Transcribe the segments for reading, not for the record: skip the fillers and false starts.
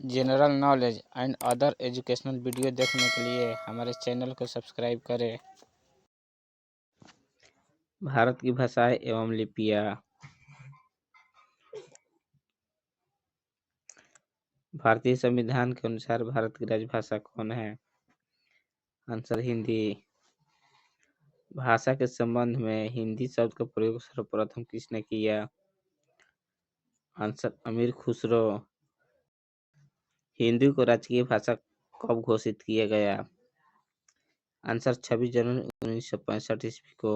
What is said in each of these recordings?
General knowledge and other educational video देखने के लिए हमारे चैनल को सब्सक्राइब करें। भारत की भाषाएं एवं लिपियां। भारतीय संविधान के अनुसार भारत की राजभाषा कौन है? आंसर हिंदी। भाषा के संबंध में हिंदी शब्द का प्रयोग सर्वप्रथम किसने किया? आंसर अमीर खुसरो। हिंदी को राजकीय भाषा कब घोषित किया गया? आंसर 26 जनवरी 1965 ईस्वी को।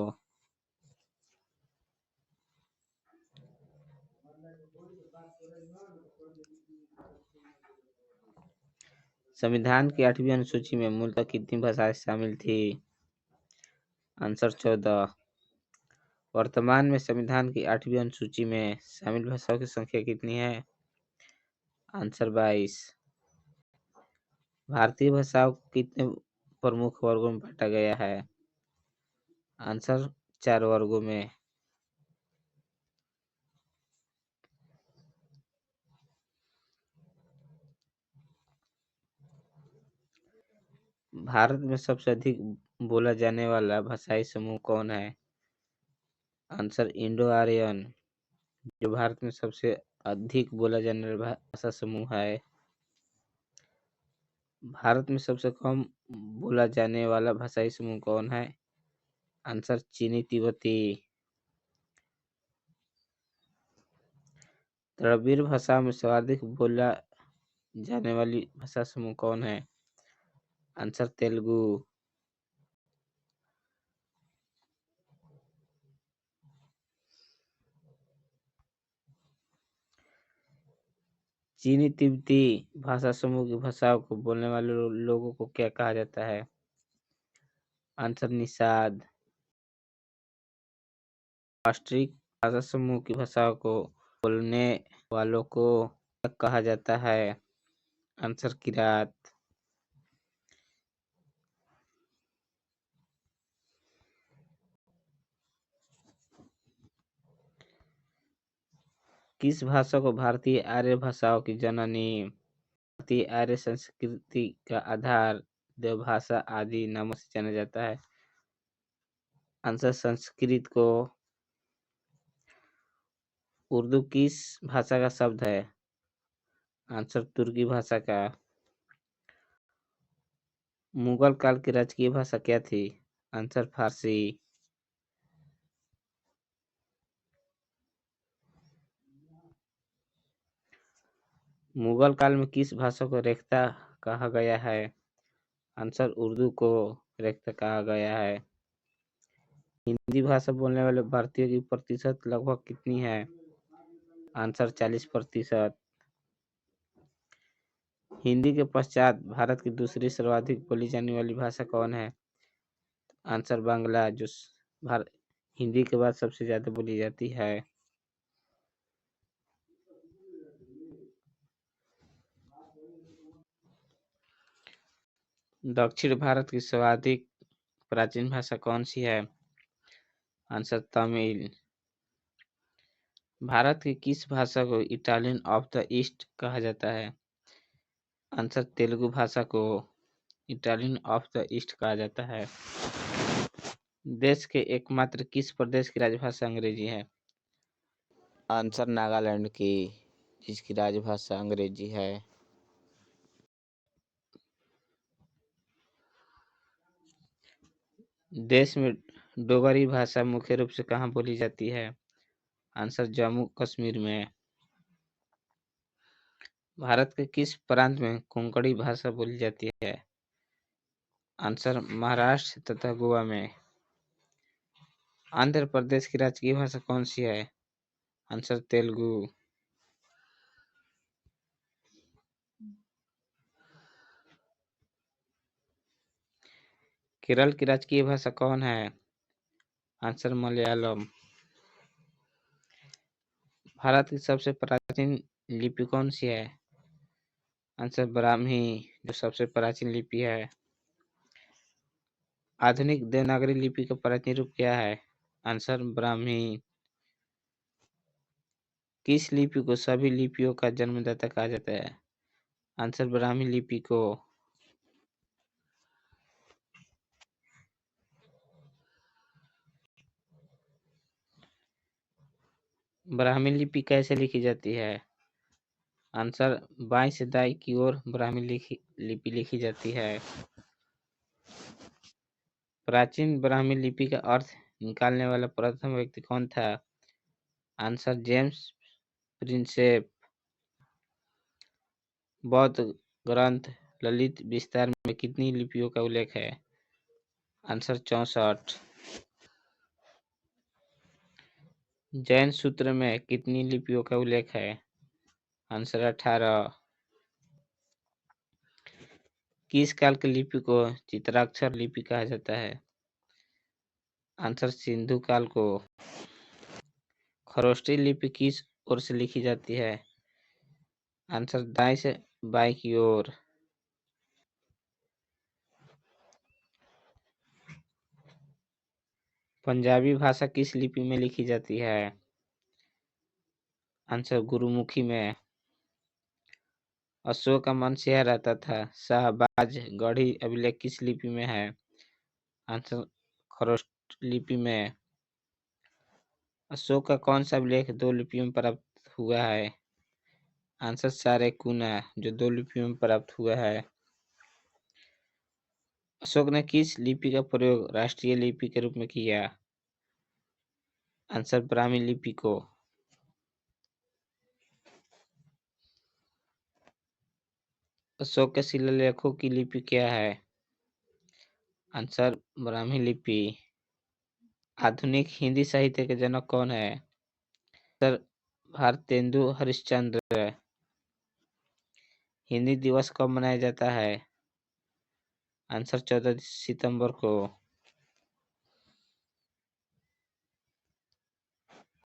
संविधान की 8वीं अनुसूची में मूलतः कितनी भाषाएं शामिल थी? आंसर 14। वर्तमान में संविधान की 8वीं अनुसूची में शामिल भाषाओं की संख्या कितनी है? आंसर 22। भारतीय भाषाओं को कितने प्रमुख वर्गों में बांटा गया है? आंसर 4 वर्गों में। भारत में सबसे अधिक बोला जाने वाला भाषाई समूह कौन है? आंसर इंडो आर्यन, जो भारत में सबसे अधिक बोला जाने वाला भाषा समूह है। भारत में सबसे कम बोला जाने वाला भाषाई समूह कौन है? आंसर चीनी तिब्बती। द्रविड़ भाषा में सर्वाधिक बोला जाने वाली भाषा समूह कौन है? आंसर तेलुगु। चीनी तिब्बती भाषा समूह की भाषाओं को बोलने वाले लोगों को क्या कहा जाता है? आंसर निषाद। राष्ट्रीय भाषा समूह की भाषाओं को बोलने वालों को क्या कहा जाता है? आंसर किरात। किस भाषा को भारतीय आर्य भाषाओं की जननी, भारतीय आर्य संस्कृति का आधार, देवभाषा आदि नामों से जाना जाता है? आंसर संस्कृत को। उर्दू किस भाषा का शब्द है? आंसर तुर्की भाषा का। मुगल काल की राजकीय भाषा क्या थी? आंसर फारसी। मुगल काल में किस भाषा को रेख्ता कहा गया है? आंसर उर्दू को रेख्ता कहा गया है। हिंदी भाषा बोलने वाले भारतीयों की प्रतिशत लगभग कितनी है? आंसर 40%। हिंदी के पश्चात भारत की दूसरी सर्वाधिक बोली जाने वाली भाषा कौन है? आंसर बांग्ला, जो हिंदी के बाद सबसे ज्यादा बोली जाती है। दक्षिण भारत की सर्वाधिक प्राचीन भाषा कौन सी है? आंसर तमिल। भारत की किस भाषा को इटालियन ऑफ द ईस्ट कहा जाता है? आंसर तेलुगु भाषा को इटालियन ऑफ द ईस्ट कहा जाता है। देश के एकमात्र किस प्रदेश की राजभाषा अंग्रेजी है? आंसर नागालैंड की, जिसकी राजभाषा अंग्रेजी है। देश में डोगरी भाषा मुख्य रूप से कहाँ बोली जाती है? आंसर जम्मू कश्मीर में। भारत के किस प्रांत में कोंकणी भाषा बोली जाती है? आंसर महाराष्ट्र तथा गोवा में। आंध्र प्रदेश की राजकीय भाषा कौन सी है? आंसर तेलुगु। केरल की राजकीय भाषा कौन है? आंसर मलयालम। भारत की सबसे प्राचीन लिपि कौन सी है? आंसर ब्राह्मी, जो सबसे प्राचीन लिपि है। आधुनिक देवनागरी लिपि का प्राचीन रूप क्या है? आंसर ब्राह्मी। किस लिपि को सभी लिपियों का जन्मदाता कहा जाता है? आंसर ब्राह्मी लिपि को। ब्राह्मी लिपि कैसे लिखी जाती है? आंसर बाएं से दाएं की ओर ब्राह्मी लिपि लिखी जाती है। प्राचीन ब्राह्मी लिपि का अर्थ निकालने वाला प्रथम व्यक्ति कौन था? Answer James Prinsep. बौद्ध ग्रंथ ललित विस्तार में कितनी लिपियों का उल्लेख है? आंसर 64। जैन सूत्र में कितनी लिपियों का उल्लेख है? आंसर 18। किस काल की लिपि को चित्राक्षर लिपि कहा जाता है? आंसर सिंधु काल को। खरोष्टी लिपि किस ओर से लिखी जाती है? आंसर दाएं से बाएं की ओर। पंजाबी भाषा किस लिपि में लिखी जाती है? आंसर गुरुमुखी में। अशोक का मन यह रहता था शाहबाज गढ़ी अभिलेख किस लिपि में है? आंसर खरोष्ट लिपि में। अशोक का कौन सा अभिलेख 2 लिपियों में प्राप्त हुआ है? आंसर सारेकुना, जो 2 लिपियों में प्राप्त हुआ है। अशोक ने किस लिपि का प्रयोग राष्ट्रीय लिपि के रूप में किया? आंसर ब्राह्मी लिपि को। अशोक के शिलालेखों की लिपि क्या है? आंसर ब्राह्मी लिपि। आधुनिक हिंदी साहित्य के जनक कौन है? आंसर भारतेंदु हरिश्चंद्र। हिंदी दिवस कब मनाया जाता है? आंसर 14 सितंबर को।